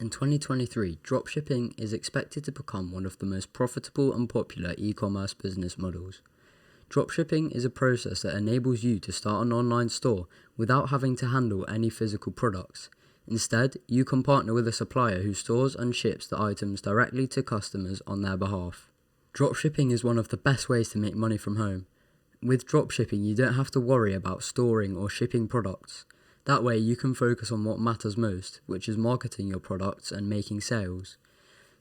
In 2023, dropshipping is expected to become one of the most profitable and popular e-commerce business models. Dropshipping is a process that enables you to start an online store without having to handle any physical products. Instead, you can partner with a supplier who stores and ships the items directly to customers on their behalf. Dropshipping is one of the best ways to make money from home. With dropshipping, you don't have to worry about storing or shipping products. That way you can focus on what matters most, which is marketing your products and making sales.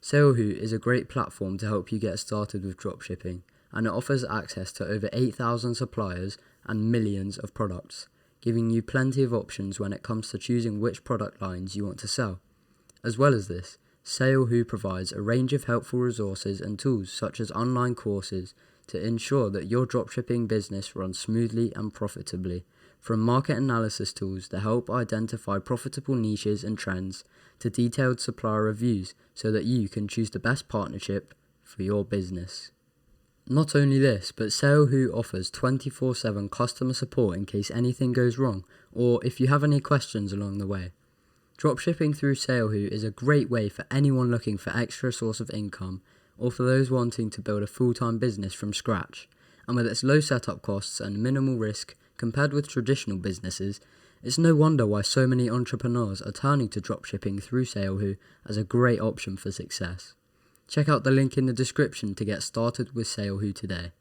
Salehu is a great platform to help you get started with dropshipping, and it offers access to over 8,000 suppliers and millions of products, giving you plenty of options when it comes to choosing which product lines you want to sell. As well as this, Salehu provides a range of helpful resources and tools such as online courses to ensure that your dropshipping business runs smoothly and profitably. From market analysis tools that help identify profitable niches and trends to detailed supplier reviews so that you can choose the best partnership for your business. Not only this, but Salehu offers 24/7 customer support in case anything goes wrong or if you have any questions along the way. Dropshipping through Salehu is a great way for anyone looking for extra source of income or for those wanting to build a full-time business from scratch. And with its low setup costs and minimal risk compared with traditional businesses, it's no wonder why so many entrepreneurs are turning to dropshipping through Salehu as a great option for success. Check out the link in the description to get started with Salehu today.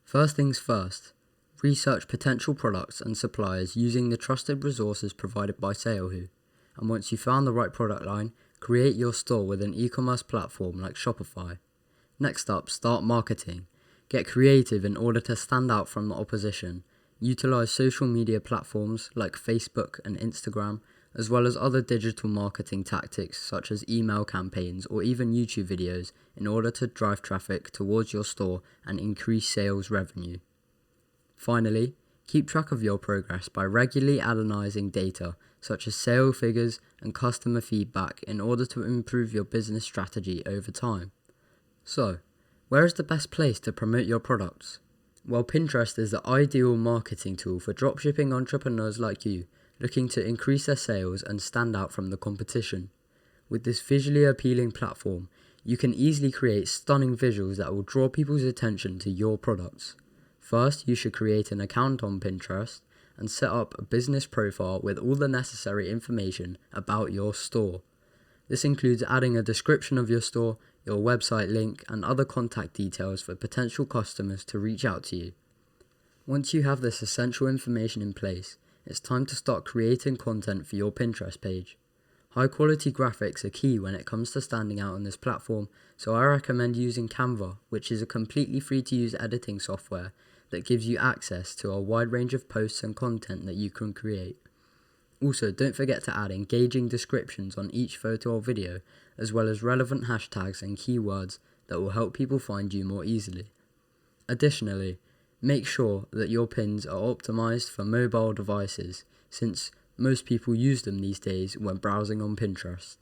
First things first, research potential products and suppliers using the trusted resources provided by Salehu. And once you've found the right product line, create your store with an e-commerce platform like Shopify. Next up, start marketing. Get creative in order to stand out from the opposition. Utilize social media platforms like Facebook and Instagram, as well as other digital marketing tactics such as email campaigns or even YouTube videos in order to drive traffic towards your store and increase sales revenue. Finally, keep track of your progress by regularly analyzing data such as sale figures and customer feedback in order to improve your business strategy over time. So, where is the best place to promote your products? Well, Pinterest is the ideal marketing tool for dropshipping entrepreneurs like you, looking to increase their sales and stand out from the competition. With this visually appealing platform, you can easily create stunning visuals that will draw people's attention to your products. First, you should create an account on Pinterest and set up a business profile with all the necessary information about your store. This includes adding a description of your store, your website link, and other contact details for potential customers to reach out to you. Once you have this essential information in place, it's time to start creating content for your Pinterest page. High quality graphics are key when it comes to standing out on this platform, so I recommend using Canva, which is a completely free to use editing software that gives you access to a wide range of posts and content that you can create. Also, don't forget to add engaging descriptions on each photo or video, as well as relevant hashtags and keywords that will help people find you more easily. Additionally, make sure that your pins are optimized for mobile devices, since most people use them these days when browsing on Pinterest.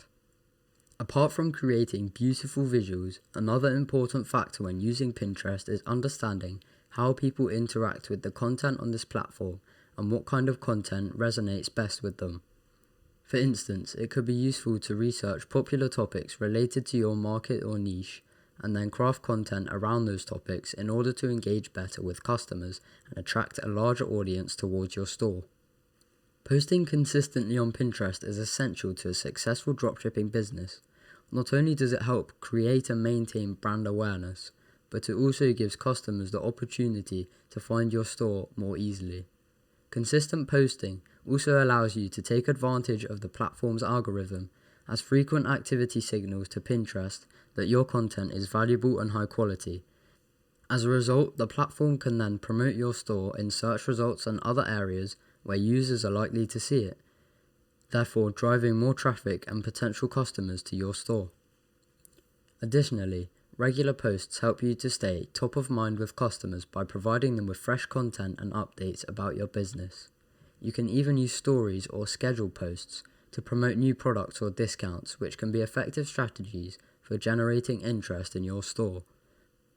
Apart from creating beautiful visuals, another important factor when using Pinterest is understanding how people interact with the content on this platform and what kind of content resonates best with them. For instance, it could be useful to research popular topics related to your market or niche, and then craft content around those topics in order to engage better with customers and attract a larger audience towards your store. Posting consistently on Pinterest is essential to a successful dropshipping business. Not only does it help create and maintain brand awareness, but it also gives customers the opportunity to find your store more easily. Consistent posting also allows you to take advantage of the platform's algorithm, as frequent activity signals to Pinterest that your content is valuable and high quality. As a result, the platform can then promote your store in search results and other areas where users are likely to see it, therefore driving more traffic and potential customers to your store. Additionally, regular posts help you to stay top of mind with customers by providing them with fresh content and updates about your business. You can even use stories or scheduled posts to promote new products or discounts, which can be effective strategies for generating interest in your store.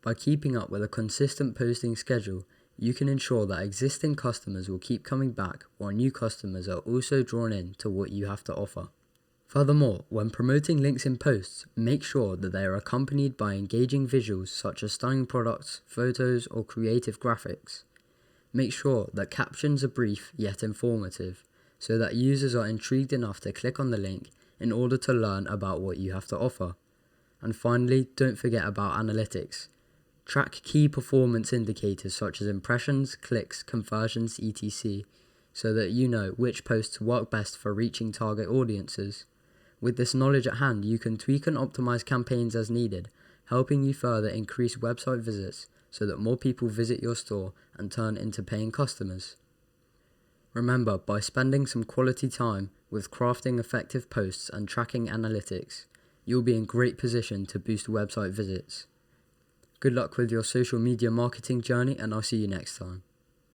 By keeping up with a consistent posting schedule, you can ensure that existing customers will keep coming back while new customers are also drawn in to what you have to offer. Furthermore, when promoting links in posts, make sure that they are accompanied by engaging visuals such as stunning products, photos, or creative graphics. Make sure that captions are brief yet informative, so that users are intrigued enough to click on the link in order to learn about what you have to offer. And finally, don't forget about analytics. Track key performance indicators such as impressions, clicks, conversions, etc., so that you know which posts work best for reaching target audiences. With this knowledge at hand, you can tweak and optimize campaigns as needed, helping you further increase website visits so that more people visit your store and turn into paying customers. Remember, by spending some quality time with crafting effective posts and tracking analytics, you'll be in great position to boost website visits. Good luck with your social media marketing journey, and I'll see you next time.